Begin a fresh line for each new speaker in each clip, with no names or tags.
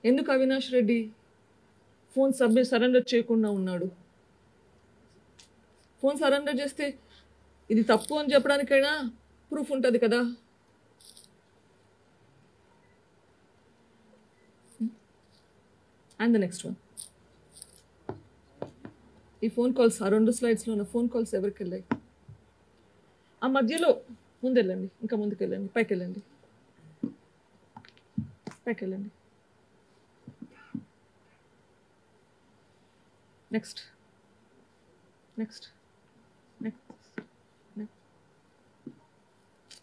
ఎందుకు Avinash Reddy phone surrender చేయకుండా ఉన్నాడు? ఫోన్ సరెండర్ చేస్తే ఇది తప్పు అని చెప్పడానికైనా ప్రూఫ్ ఉంటుంది కదా. అండ్ ద నెక్స్ట్ వన్, ఈ ఫోన్ కాల్స్, ఆ 2 స్లైడ్స్లో ఉన్న ఫోన్ కాల్స్ ఎవరికి వెళ్ళాయి? ఆ మధ్యలో ముందెళ్ళండి, ఇంకా ముందుకు వెళ్ళండి, పైకి వెళ్ళండి. Next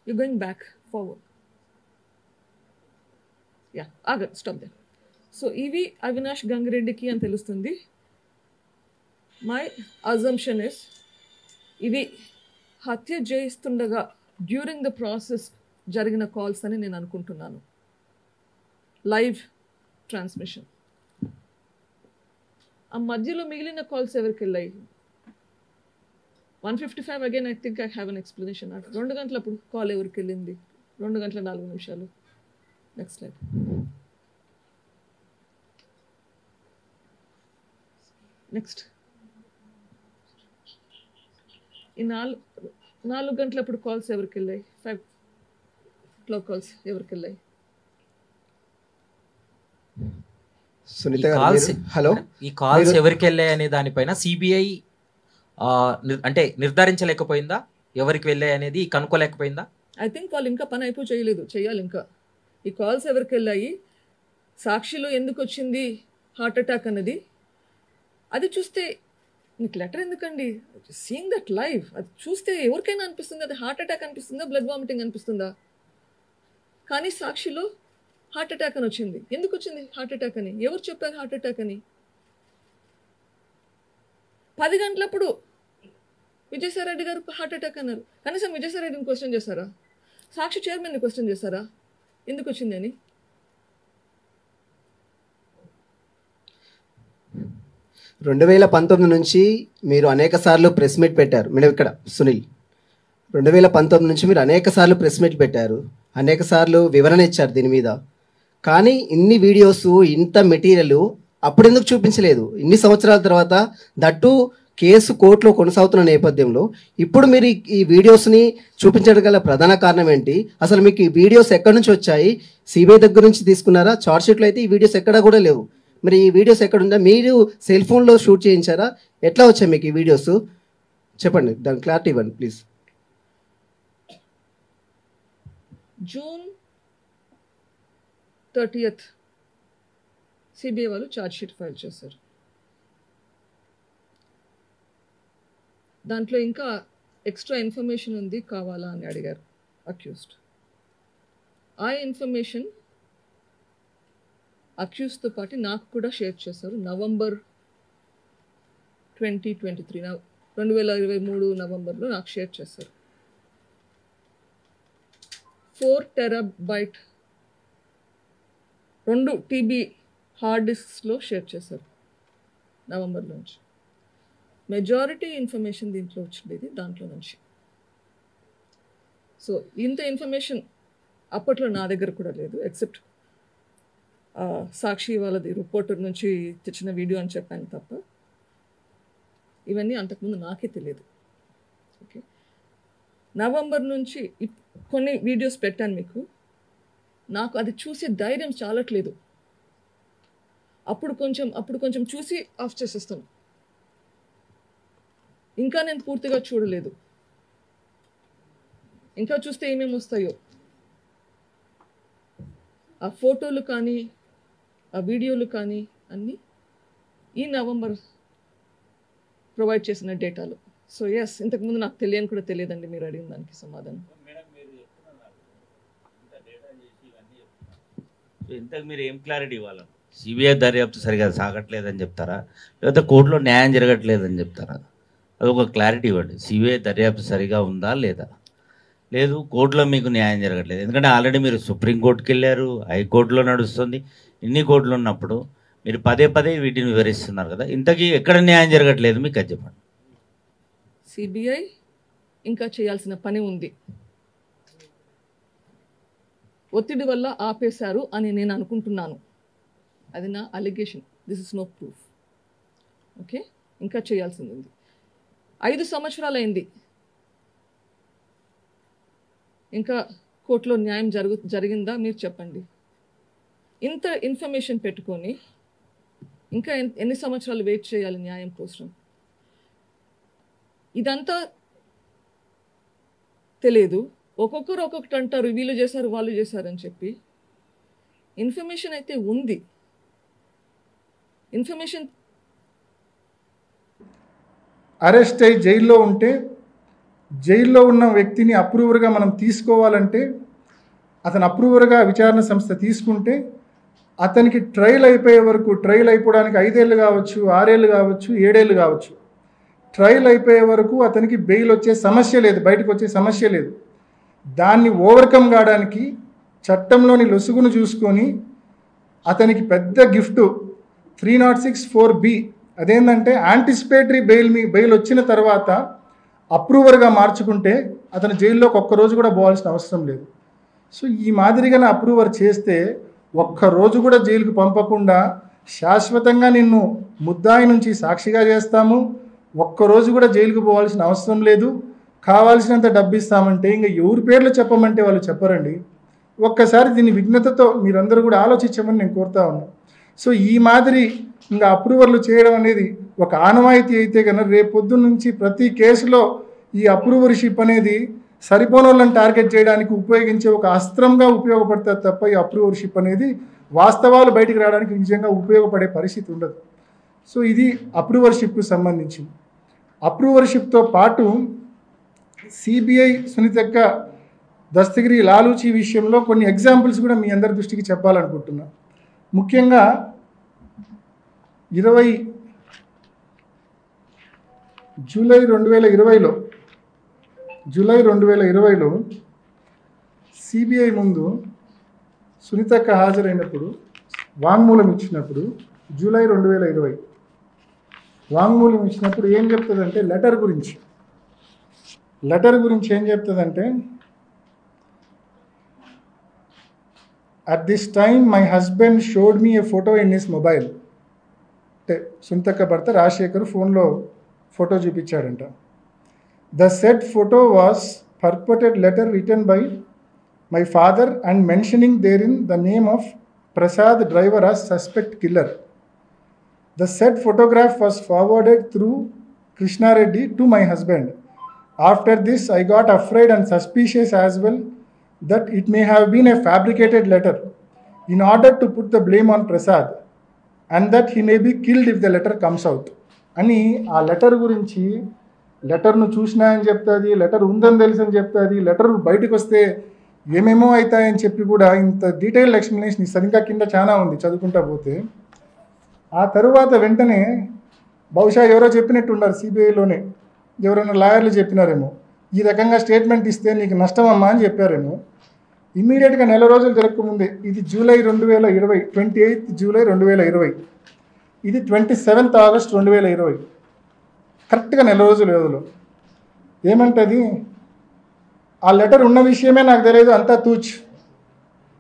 you going back forward. Yeah, ఆగండి, స్టాప్ దే. సో ఇవి అవినాష్ గంగిరెడ్డికి అని తెలుస్తుంది. మై అజంప్షన్ ఇస్ ఇవి హత్య చేయిస్తుండగా డ్యూరింగ్ ద ప్రాసెస్ జరిగిన కాల్స్ అని నేను అనుకుంటున్నాను. Live transmission. ఆ మధ్యలో మిగిలిన కాల్స్ ఎవరికి వెళ్ళాయి? 155 again I think I have an explanation. 2 గంటలప్పుడు కాల్ ఎవరికి వెళ్ళింది? 2 గంటల 4 నిమిషాలు. Next slide. నెక్స్ట్, ఈ 4 గంటలప్పుడు కాల్స్ ఎవరికి వెళ్ళాయి? 5 o'clock కాల్స్ ఎవరికి వెళ్ళాయి?
హలో, ఈ కాల్స్ ఎవరికి వెళ్ళాయి అనే దానిపైన సిబిఐ అంటే నిర్ధారించలేకపోయిందా? ఎవరికి వెళ్ళాయి అనేది కనుక్కోలేకపోయిందా?
ఐ థింక్ వాళ్ళు ఇంకా పని చేయలేదు, చేయాలి ఇంకా. ఈ కాల్స్ ఎవరికి వెళ్ళాయి, సాక్షిలో ఎందుకు వచ్చింది హార్ట్ అటాక్ అన్నది, అది చూస్తే మీకు లెటర్ ఎందుకండి? సీయింగ్ దట్ లైవ్, అది చూస్తే ఎవరికైనా అనిపిస్తుంది అది హార్ట్ అటాక్ అనిపిస్తుందా, బ్లడ్ వామిటింగ్ అనిపిస్తుందా? కానీ సాక్షిలో హార్ట్ అటాక్ అని వచ్చింది. ఎందుకు వచ్చింది హార్ట్ అటాక్ అని? ఎవరు చెప్పారు హార్ట్ అటాక్ అని? 10 గంటలప్పుడు విజయసాయిరెడ్డి గారు హార్ట్ అటాక్ అన్నారు. కనీసం విజయసాయిరెడ్డిని క్వశ్చన్ చేశారా? సాక్షి చైర్మన్ని క్వశ్చన్ చేశారా ఎందుకు వచ్చింది అని?
2019 నుంచి మీరు అనేక సార్లు ప్రెస్ మీట్ పెట్టారు మేడం. ఇక్కడ సునీల్, 2019 నుంచి మీరు అనేక సార్లు ప్రెస్ మీట్ పెట్టారు, అనేక సార్లు వివరణ ఇచ్చారు దీని మీద. కానీ ఇన్ని వీడియోస్, ఇంత మెటీరియల్ అప్పుడెందుకు చూపించలేదు? ఇన్ని సంవత్సరాల తర్వాత, దట్టు కేసు కోర్టులో కొనసాగుతున్న నేపథ్యంలో ఇప్పుడు మీరు ఈ వీడియోస్ని చూపించడం గల ప్రధాన కారణం ఏంటి? అసలు మీకు ఈ వీడియోస్ ఎక్కడి నుంచి వచ్చాయి? సిబిఐ దగ్గర నుంచి తీసుకున్నారా? చార్జ్ షీట్లో అయితే ఈ వీడియోస్ ఎక్కడా కూడా లేవు. మరి ఈ వీడియోస్ ఎక్కడుందా? మీరు సెల్ ఫోన్లో షూట్ చేయించారా? ఎట్లా వచ్చాయి మీకు ఈ వీడియోస్? చెప్పండి, దాని క్లారిటీ ఇవ్వండి ప్లీజ్.
జూన్ 30th సిబిఐ వాళ్ళు ఛార్జ్ షీట్ ఫైల్ చేశారు. దాంట్లో ఇంకా ఎక్స్ట్రా ఇన్ఫర్మేషన్ ఉంది, కావాలా అని అడిగారు అక్యూజ్డ్. ఆ ఇన్ఫర్మేషన్ అక్యూజ్తో పాటు నాకు కూడా షేర్ చేశారు. నవంబర్ 2023 నవంబర్లో నాకు షేర్ చేశారు. 4 TB 2 TB హార్డ్ డిస్క్స్లో షేర్ చేశారు నవంబర్ నుంచి. మెజారిటీ ఇన్ఫర్మేషన్ దీంట్లో వచ్చిండేది దాంట్లో నుంచి. సో ఇంత ఇన్ఫర్మేషన్ అప్పట్లో నా దగ్గర కూడా లేదు, ఎక్సెప్ట్ సాక్షి వాళ్ళది రిపోర్టర్ నుంచి తెచ్చిన వీడియో అని చెప్పాను తప్ప ఇవన్నీ అంతకుముందు నాకే తెలియదు. ఓకే, నవంబర్ నుంచి కొన్ని వీడియోస్ పెట్టాను మీకు. నాకు అది చూసే ధైర్యం చాలట్లేదు. అప్పుడు కొంచెం చూసి ఆఫ్ చేసేస్తాను. ఇంకా నేను పూర్తిగా చూడలేదు. ఇంకా చూస్తే ఏమేమి వస్తాయో, ఆ ఫోటోలు కానీ ఆ వీడియోలు కానీ అన్నీ ఈ నవంబర్ ప్రొవైడ్ చేసిన డేటాలో. సో ఎస్, ఇంతకుముందు నాకు తెలియని కూడా తెలియదండి మీరు అడిగిన దానికి సమాధానం.
ఇంతకు మీరు ఏం క్లారిటీ ఇవ్వాలి? సిబిఐ దర్యాప్తు సరిగా సాగట్లేదని చెప్తారా, లేకపోతే కోర్టులో న్యాయం జరగట్లేదని చెప్తారా? అదొక క్లారిటీ ఇవ్వండి. సిబిఐ దర్యాప్తు సరిగా ఉందా లేదా? లేదు, కోర్టులో మీకు న్యాయం జరగట్లేదు. ఎందుకంటే ఆల్రెడీ మీరు సుప్రీంకోర్టుకి వెళ్ళారు, హైకోర్టులో నడుస్తుంది. ఇన్ని కోర్టులు ఉన్నప్పుడు మీరు పదే వీటిని వివరిస్తున్నారు కదా, ఇంతకీ ఎక్కడ న్యాయం జరగట్లేదు మీకు అది చెప్పండి.
సిబిఐ ఇంకా చేయాల్సిన పని ఉంది. ఒత్తిడి వల్ల ఆపేశారు అని నేను అనుకుంటున్నాను. అది నా allegation. This is no proof. Okay, ఇంకా చేయాల్సింది ఉంది. 5 సంవత్సరాలు అయింది, ఇంకా కోర్టులో న్యాయం జరిగిందా మీరు చెప్పండి. ఇంత ఇన్ఫర్మేషన్ పెట్టుకొని ఇంకా ఎన్ని సంవత్సరాలు వెయిట్ చేయాలి న్యాయం కోసం? ఇదంతా తెలియదు. ఒక్కొక్కరు ఒక్కొక్కటి అంటారు, వీళ్ళు చేశారు వాళ్ళు చేశారని చెప్పి. ఇన్ఫర్మేషన్ అయితే ఉంది. ఇన్ఫర్మేషన్
అరెస్ట్ అయ్యి జైల్లో ఉంటే, జైల్లో ఉన్న వ్యక్తిని అప్రూవర్గా మనం తీసుకోవాలంటే, అతను అప్రూవర్గా విచారణ సంస్థ తీసుకుంటే అతనికి ట్రయల్ అయిపోయే వరకు, ట్రయల్ అయిపోవడానికి 5 ఏళ్ళు కావచ్చు, 6 ఏళ్ళు కావచ్చు, 7 ఏళ్ళు కావచ్చు, ట్రయల్ అయిపోయే వరకు అతనికి బెయిల్ వచ్చే సమస్య లేదు, బయటకు వచ్చే సమస్య లేదు. దాన్ని ఓవర్కమ్ కావడానికి చట్టంలోని లొసుగును చూసుకొని అతనికి పెద్ద గిఫ్ట్ 306(4)B, అదేంటంటే యాంటిసిపేటరీ బెయిల్ వచ్చిన తర్వాత అప్రూవర్గా మార్చుకుంటే అతను జైల్లోకి ఒక్కరోజు కూడా పోవాల్సిన అవసరం లేదు. సో ఈ మాదిరిగా అప్రూవర్ చేస్తే ఒక్కరోజు కూడా జైలుకు పంపకుండా శాశ్వతంగా నిన్ను ముద్దాయి నుంచి సాక్షిగా చేస్తాము, ఒక్కరోజు కూడా జైలుకు పోవాల్సిన అవసరం లేదు, కావాల్సినంత డబ్బు ఇస్తామంటే ఇంకా ఎవరి పేర్లు చెప్పమంటే వాళ్ళు చెప్పరండి. ఒక్కసారి దీన్ని విఘ్నతతో మీరందరూ కూడా ఆలోచించమని నేను కోరుతా ఉన్నాను. సో ఈ మాదిరి ఇంకా అప్రూవర్లు చేయడం అనేది ఒక ఆనవాయితీ అయితే కనుక రేపు పొద్దున్న నుంచి ప్రతి కేసులో ఈ అప్రూవర్షిప్ అనేది సరిపోని వాళ్ళని టార్గెట్ చేయడానికి ఉపయోగించే ఒక అస్త్రంగా ఉపయోగపడుతుంది తప్ప ఈ అప్రూవర్షిప్ అనేది వాస్తవాలు బయటికి రావడానికి నిజంగా ఉపయోగపడే పరిస్థితి ఉండదు. సో ఇది అప్రూవర్షిప్కు సంబంధించి. అప్రూవర్షిప్తో పాటు సిబిఐ సునీతక్క దస్తగిరి లాలూచి విషయంలో కొన్ని ఎగ్జాంపుల్స్ కూడా మీ అందరి దృష్టికి చెప్పాలనుకుంటున్నా. ముఖ్యంగా 20 జూలై 2020లో సిబిఐ ముందు సునీతక్క హాజరైనప్పుడు వాంగ్మూలం ఇచ్చినప్పుడు, జూలై 2020 వాంగ్మూలం ఇచ్చినప్పుడు ఏం చెప్తుందంటే లెటర్ గురించి ఏం చెప్తుందంటే, at this time my husband showed me a photo in his mobile. అంటే సునీతక్క భర్త రాజశేఖర్ ఫోన్లో ఫోటో చూపించాడంట. The said photo was purported letter return by my father and mentioning there in the name of Prasad driver as suspect killer. The said photograph was forwarded through Krishna Reddy to my husband. After this, I got afraid and suspicious as well that it may have been a fabricated letter in order to put the blame on Prasad and that he may be killed if the letter comes out. అని ఆ letter గురించి, లెటర్ను చూసినా అని చెప్తుంది, letter ఉందని తెలుసు అని చెప్తుంది, లెటర్ బయటకు వస్తే ఏమేమో అవుతాయని చెప్పి కూడా ఇంత డీటెయిల్డ్ ఎక్స్ప్లెనేషన్ ఇస్తుంది. ఇంకా కింద చాలా ఉంది చదువుకుంటా పోతే. ఆ తరువాత వెంటనే బహుశా ఎవరో చెప్పినట్టున్నారు సిబిఐలోనే, ఎవరైనా లాయర్లు చెప్పినారేమో, ఈ రకంగా స్టేట్మెంట్ ఇస్తే నీకు నష్టమమ్మా అని చెప్పారేమో. ఇమ్మీడియట్గా నెల రోజులు జరగకముందే, ఇది జూలై 2020, 28 జూలై 2020, ఇది 27 ఆగస్ట్ 2020, కరెక్ట్గా నెల రోజుల వ్యవధిలో ఏమంటుంది, ఆ లెటర్ ఉన్న విషయమే నాకు తెలియదు, అంతా తూచ్,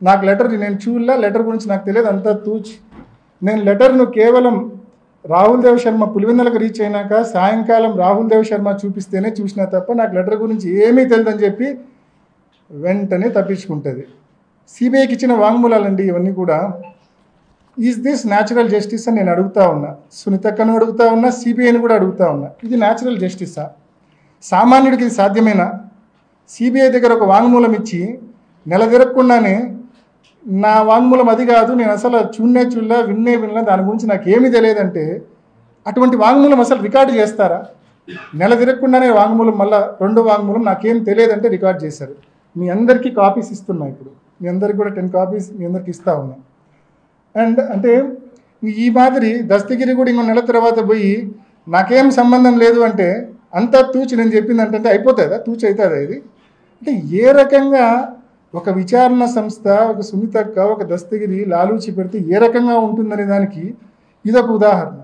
నాకు లెటర్ నేను చూడలే, లెటర్ గురించి నాకు తెలియదు, అంతా తూచ్, నేను లెటర్ను కేవలం రాహుల్ దేవ్ శర్మ పులివెందులకు రీచ్ అయినాక సాయంకాలం రాహుల్ దేవ్ శర్మ చూపిస్తేనే చూసినా తప్ప నాకు లెటర్ గురించి ఏమీ తెలియదని చెప్పి వెంటనే తప్పించుకుంటుంది. సిబిఐకి ఇచ్చిన వాంగ్మూలాలండి ఇవన్నీ కూడా. ఈజ్ దిస్ న్యాచురల్ జస్టిస్ అని నేను అడుగుతా ఉన్నా, సునీతక్కను అడుగుతా ఉన్నా, సిబిఐని కూడా అడుగుతా ఉన్నా. ఇది న్యాచురల్ జస్టిసా? సామాన్యుడికి ఇది సాధ్యమేనా? సిబిఐ దగ్గర ఒక వాంగ్మూలం ఇచ్చి నెల తిరగకుండానే నా వాంగ్మూలం అది కాదు, నేను అసలు చూడలే వినలే, దాని గురించి నాకు ఏమీ తెలియదంటే అటువంటి వాంగ్మూలం అసలు రికార్డు చేస్తారా? నెల తిరగకుండానే వాంగ్మూలం, మళ్ళీ 2వ వాంగ్మూలం నాకేం తెలియదంటే రికార్డ్ చేశారు. మీ అందరికీ కాపీస్ ఇస్తున్నా, ఇప్పుడు మీ అందరికీ కూడా 10 కాపీస్ మీ అందరికి ఇస్తా ఉన్నా. అండ్ అంటే ఈ మాదిరి దస్తగిరి కూడా ఇంకో నెల తర్వాత పోయి నాకేం సంబంధం లేదు అంటే అంతా తూచి నేను చెప్పింది అంటే అయిపోతుందా? తూచి అవుతుందా ఇది? అంటే ఏ రకంగా ఒక విచారణ సంస్థ, ఒక సునీతక్క, ఒక దస్తగిరి లాలూచి పెడితే ఏ రకంగా ఉంటుందనే దానికి ఇదొక ఉదాహరణ.